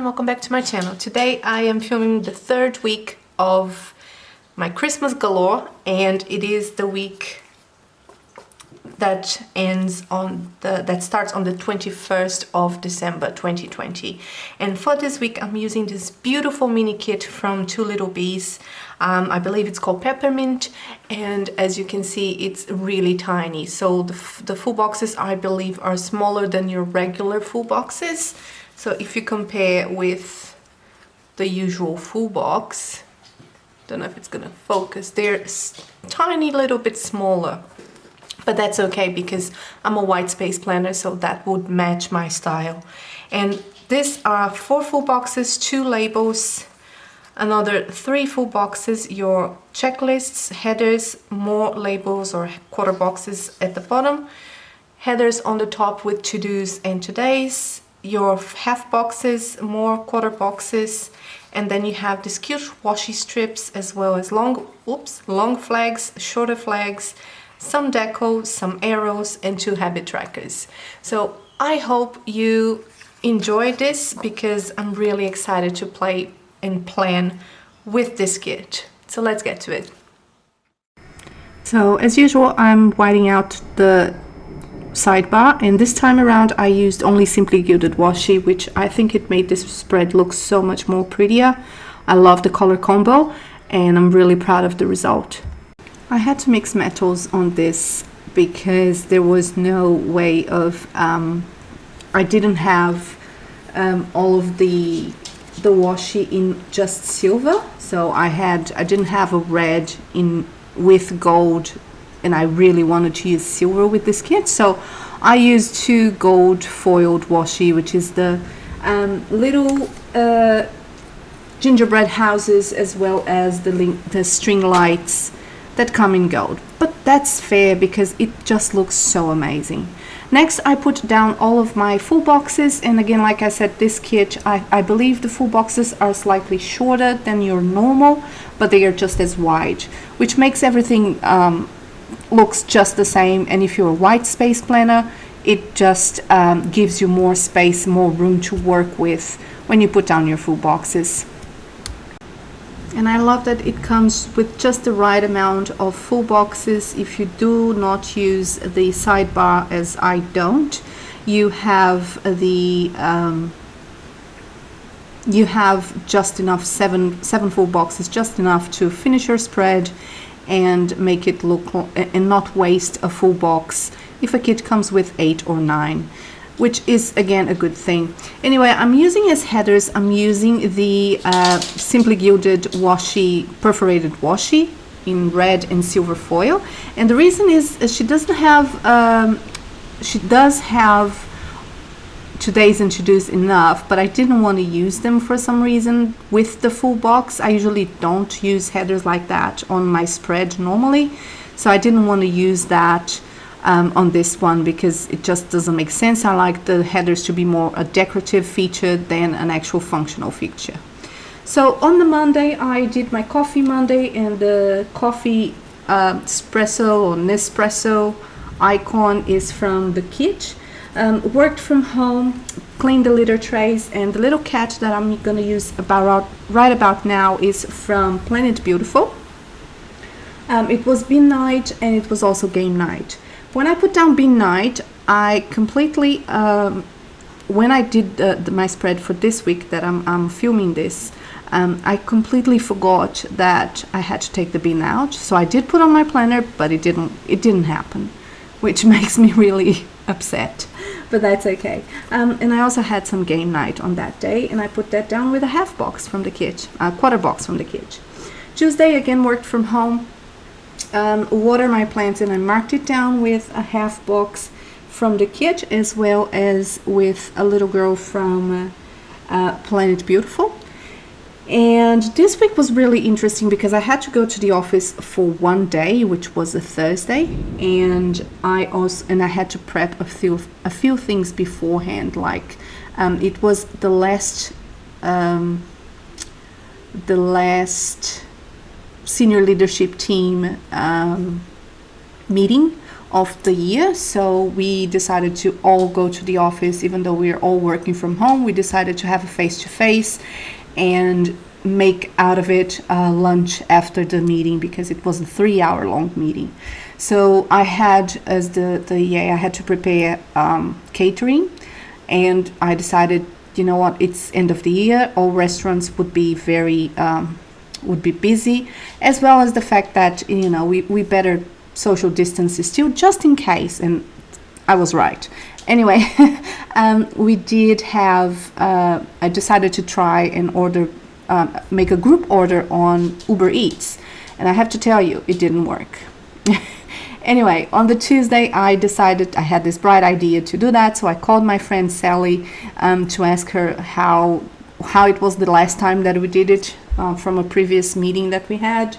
welcome back to my channel. Today I am filming the third week of my Christmas galore, and it is the week that starts on the 21st of December 2020. And for this week I'm using this beautiful mini kit from Lil Bees. I believe it's called Peppermint, and as you can see it's really tiny. So the full boxes, I believe, are smaller than your regular full boxes. So if you compare with the usual full box, don't know if it's gonna focus, they're tiny little bit smaller. But that's okay because I'm a white space planner, so that would match my style. And these are 4 full boxes, 2 labels, another 3 full boxes, your checklists, headers, more labels or quarter boxes at the bottom, headers on the top with to-dos and todays, your half boxes, more quarter boxes, and then you have these cute washi strips as well as long flags, shorter flags, some deco, some arrows, and 2 habit trackers. So I hope you enjoy this because I'm really excited to play and plan with this kit. So let's get to it. So as usual, I'm whiting out the sidebar, and this time around I used only Simply Gilded washi, which I think it made this spread look so much more prettier. I love the color combo and I'm really proud of the result. I had to mix metals on this because there was no way of I didn't have all of the washi in just silver, so I didn't have a red in with gold, and I really wanted to use silver with this kit, so I used 2 gold foiled washi, which is the little gingerbread houses as well as the string lights that come in gold. But that's fair because it just looks so amazing. Next I put down all of my full boxes, and again, like I said, this kit, I believe the full boxes are slightly shorter than your normal, but they are just as wide, which makes everything looks just the same. And if you're a white space planner, it just gives you more space, more room to work with when you put down your full boxes. And I love that it comes with just the right amount of full boxes. If you do not use the sidebar, as I don't, you have just enough, seven full boxes, just enough to finish your spread and make it look, and not waste a full box if a kit comes with 8 or 9. Which is again a good thing. Anyway, I'm using as headers, I'm using the Simply Gilded washi, perforated washi in red and silver foil. And the reason is she does have todays and to-dos enough, but I didn't want to use them for some reason with the full box. I usually don't use headers like that on my spread normally, so I didn't want to use that on this one because it just doesn't make sense. I like the headers to be more a decorative feature than an actual functional feature. So on the Monday I did my Coffee Monday, and the coffee espresso or Nespresso icon is from the kit. Worked from home, cleaned the litter trays, and the little cat that I'm going to use right about now is from Planet Beautiful. It was bin night and it was also game night. When I put down bin night, I completely, when I did my spread for this week that I'm filming this, I completely forgot that I had to take the bin out. So I did put on my planner, but it didn't happen, which makes me really upset, but that's okay. And I also had some game night on that day, and I put that down with a half box from the kit, a quarter box from the kit. Tuesday again worked from home. Water my plants, and I marked it down with a half box from the kit as well as with a little girl from Planet Beautiful. And this week was really interesting because I had to go to the office for one day, which was a Thursday, and I had to prep a few things beforehand. Like it was the last senior leadership team meeting of the year, so we decided to all go to the office. Even though we're all working from home, we decided to have a face-to-face and make out of it lunch after the meeting, because it was a 3-hour long meeting. So I had, as I had to prepare catering, and I decided, you know what, it's end of the year, all restaurants would be busy, as well as the fact that, you know, we better social distance still, just in case. And I was right. Anyway, we did have, I decided to try and make a group order on Uber Eats, and I have to tell you, it didn't work. Anyway, on the Tuesday, I decided, I had this bright idea to do that, so I called my friend Sally to ask her how it was the last time that we did it, from a previous meeting that we had.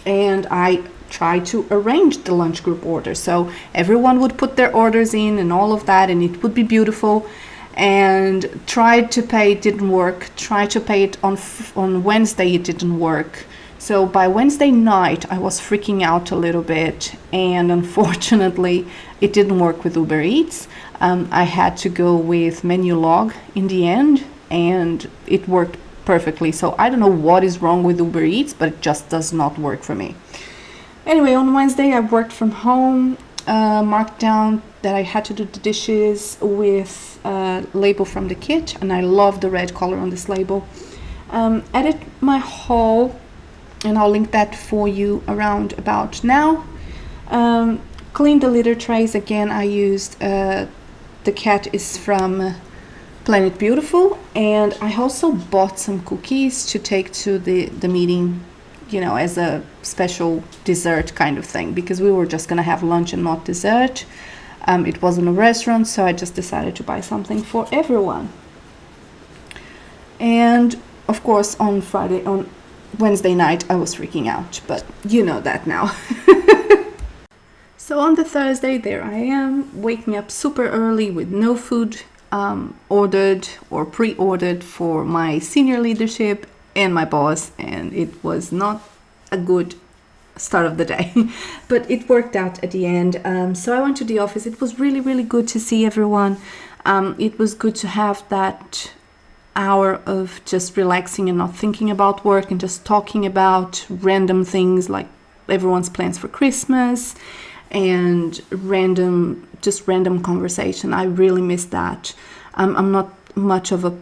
And I tried to arrange the lunch group order, so everyone would put their orders in and all of that, and it would be beautiful. And tried to pay, it didn't work. Tried to pay it on Wednesday, it didn't work. So by Wednesday night, I was freaking out a little bit, and unfortunately, it didn't work with Uber Eats. I had to go with Menulog in the end, and it worked perfectly. So I don't know what is wrong with Uber Eats, but it just does not work for me. Anyway, on Wednesday, I worked from home, marked down that I had to do the dishes with a label from the kit, and I love the red color on this label. Edit my haul, and I'll link that for you around about now. Clean the litter trays. Again, I used the cat is from Planet Beautiful, and I also bought some cookies to take to the meeting, you know, as a special dessert kind of thing, because we were just gonna have lunch and not dessert. It wasn't a restaurant, so I just decided to buy something for everyone. And of course, on Wednesday night, I was freaking out, but you know that now. So on the Thursday, there I am, waking up super early with no food ordered or pre-ordered for my senior leadership and my boss, and it was not a good start of the day, but it worked out at the end. So I went to the office. It was really, really good to see everyone. It was good to have that hour of just relaxing and not thinking about work and just talking about random things like everyone's plans for Christmas and random conversation. I really miss that. I'm not much of a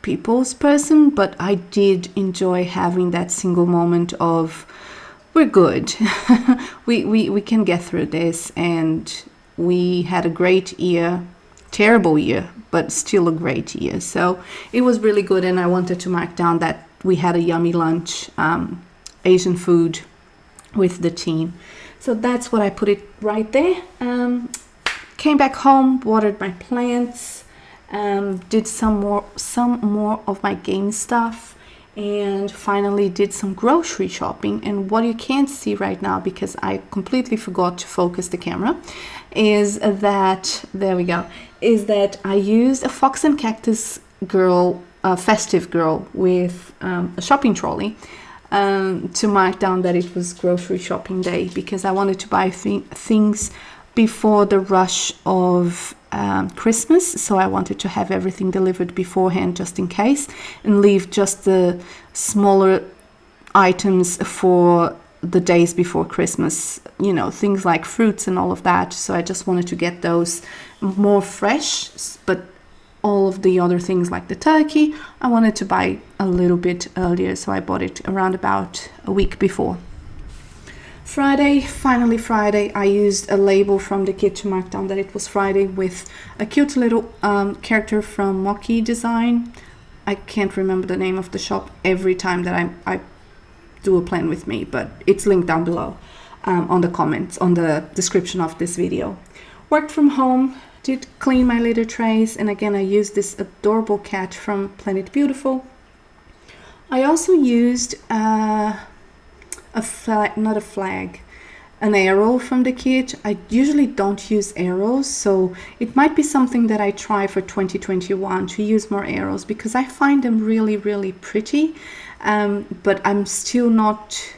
people's person, but I did enjoy having that single moment of, we're good. we can get through this, and we had a great year. Terrible year, but still a great year. So it was really good, and I wanted to mark down that we had a yummy lunch, Asian food with the team. So that's what I put it right there. Came back home, watered my plants, did some more of my game stuff, and finally did some grocery shopping. And what you can't see right now, because I completely forgot to focus the camera, is that, there we go, is that I used a Fox and Cactus festive girl with a shopping trolley to mark down that it was grocery shopping day, because I wanted to buy things before the rush of Christmas. So I wanted to have everything delivered beforehand, just in case, and leave just the smaller items for the days before Christmas, you know, things like fruits and all of that. So I just wanted to get those more fresh, but all of the other things like the turkey, I wanted to buy a little bit earlier, so I bought it around about a week before. Finally Friday, I used a label from the kit to mark down that it was Friday with a cute little character from Moki Design. I can't remember the name of the shop every time that I do a plan with me, but it's linked down below on the comments, on the description of this video. Worked from home, did clean my litter trays, and again I used this adorable cat from Planet Beautiful. I also used an arrow from the kit. I usually don't use arrows, so it might be something that I try for 2021 to use more arrows, because I find them really, really pretty, but I'm still not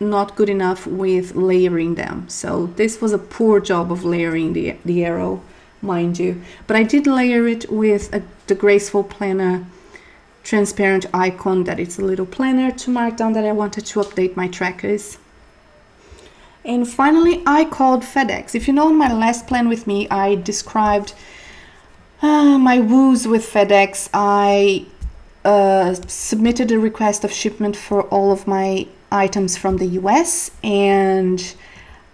not good enough with layering them. So this was a poor job of layering the arrow, mind you. But I did layer it with the Graceful Planner transparent icon, that it's a little planner to mark down that I wanted to update my trackers. And finally, I called FedEx. If you know, in my last plan with me, I described my woos with FedEx. I submitted a request of shipment for all of my items from the US, and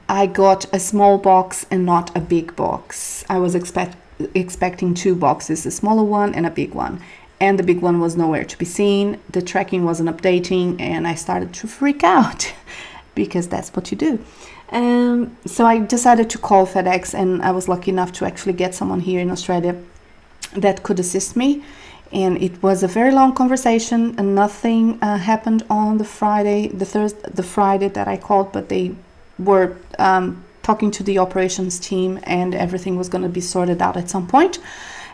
I got a small box and not a big box. I was expecting 2 boxes, a smaller one and a big one, and the big one was nowhere to be seen. The tracking wasn't updating, and I started to freak out because that's what you do. So I decided to call FedEx, and I was lucky enough to actually get someone here in Australia that could assist me. And it was a very long conversation, and nothing happened on the Friday, the Friday that I called, but they were talking to the operations team, and everything was going to be sorted out at some point.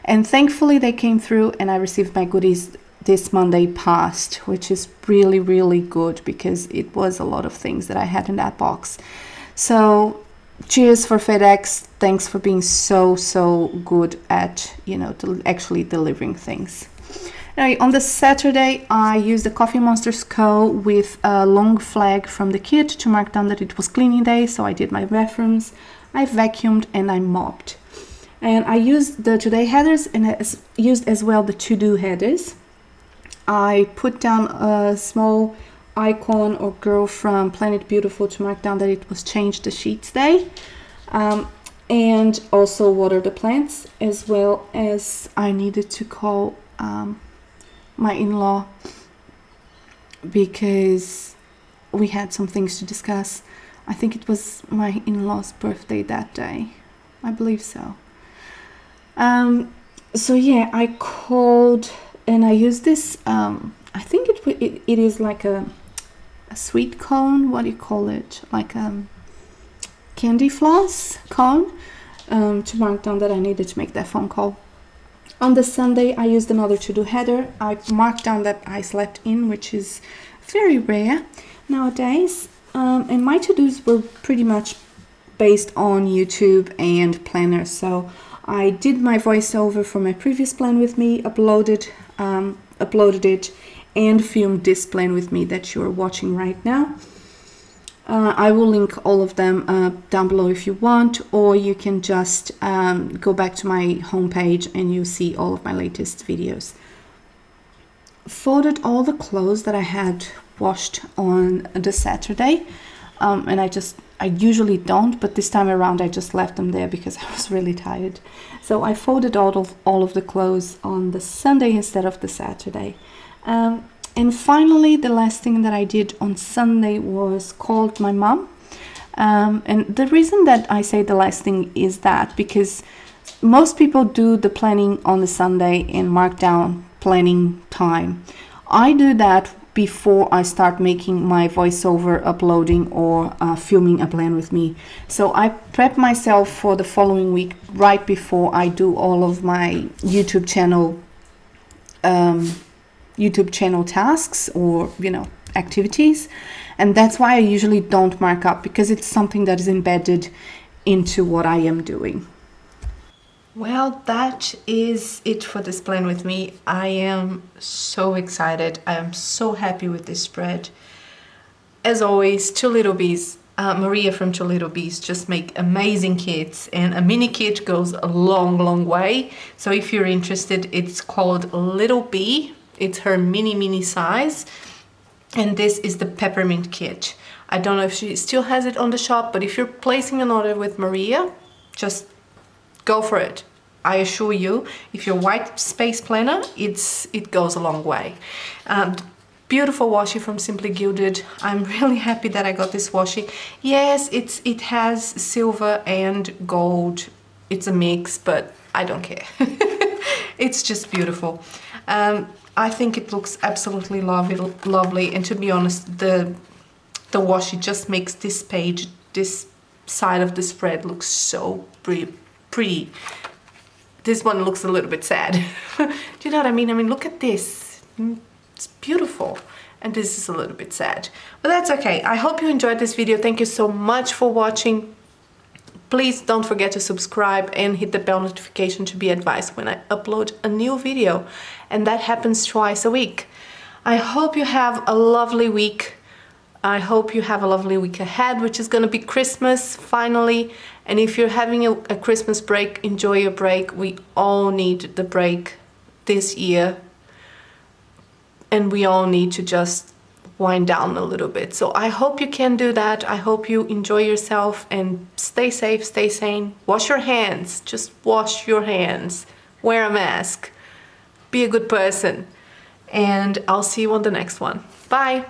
And thankfully they came through, and I received my goodies this Monday past, which is really, really good, because it was a lot of things that I had in that box. So cheers for FedEx. Thanks for being so good at, actually delivering things. Anyway, on the Saturday, I used the Coffee Monsterz Co with a long flag from the kit to mark down that it was cleaning day. So I did my bathrooms, I vacuumed, and I mopped. And I used the today headers, and I used as well the to-do headers. I put down a small icon or girl from Planet Beautiful to mark down that it was Change the Sheets Day. And also water the plants, as well as I needed to call my in-law, because we had some things to discuss. I think it was my in-law's birthday that day. I believe so. So yeah, I called, and I used this, I think it is like a sweet cone. What do you call it? Like candy floss cone, to mark down that I needed to make that phone call. On the Sunday, I used another to-do header. I marked down that I slept in, which is very rare nowadays. And my to-dos were pretty much based on YouTube and Planner. So I did my voiceover for my previous plan with me, uploaded it, and filmed this plan with me that you're watching right now. I will link all of them down below if you want, or you can just go back to my homepage and you'll see all of my latest videos. Folded all the clothes that I had washed on the Saturday, and I usually don't, but this time around I just left them there because I was really tired. So I folded all of the clothes on the Sunday instead of the Saturday. And finally, the last thing that I did on Sunday was called my mom. And the reason that I say the last thing is that because most people do the planning on the Sunday and mark down planning time. I do that before I start making my voiceover, uploading, or filming a plan with me. So I prep myself for the following week right before I do all of my YouTube channel tasks or activities, and that's why I usually don't mark up, because it's something that is embedded into what I am doing. Well, that is it for this plan with me. I am so excited. I am so happy with this spread. As always, Two Little Bees, Maria from Two Little Bees just make amazing kits, and a mini kit goes a long way. So if you're interested, it's called Little Bee. It's her mini size, and this is the peppermint kit. I don't know if she still has it on the shop, but if you're placing an order with Maria, just go for it. I assure you, if you're white space planner, it goes a long way. Beautiful washi from Simply Gilded. I'm really happy that I got this washi. Yes, it has silver and gold. It's a mix, but I don't care. It's just beautiful. I think it looks absolutely lovely, and to be honest, the washi just makes this page, this side of the spread, look so pretty. This one looks a little bit sad. Do you know what I mean? I mean, look at this. It's beautiful. and this is a little bit sad. But that's okay. I hope you enjoyed this video. Thank you so much for watching. Please don't forget to subscribe and hit the bell notification to be advised when I upload a new video. And that happens twice a week. I hope you have a lovely week. I hope you have a lovely week ahead, which is going to be Christmas finally. And if you're having a Christmas break, enjoy your break. We all need the break this year. And we all need to just wind down a little bit. So I hope you can do that. I hope you enjoy yourself and stay safe, stay sane. Wash your hands. Just wash your hands. Wear a mask. Be a good person. And I'll see you on the next one. Bye.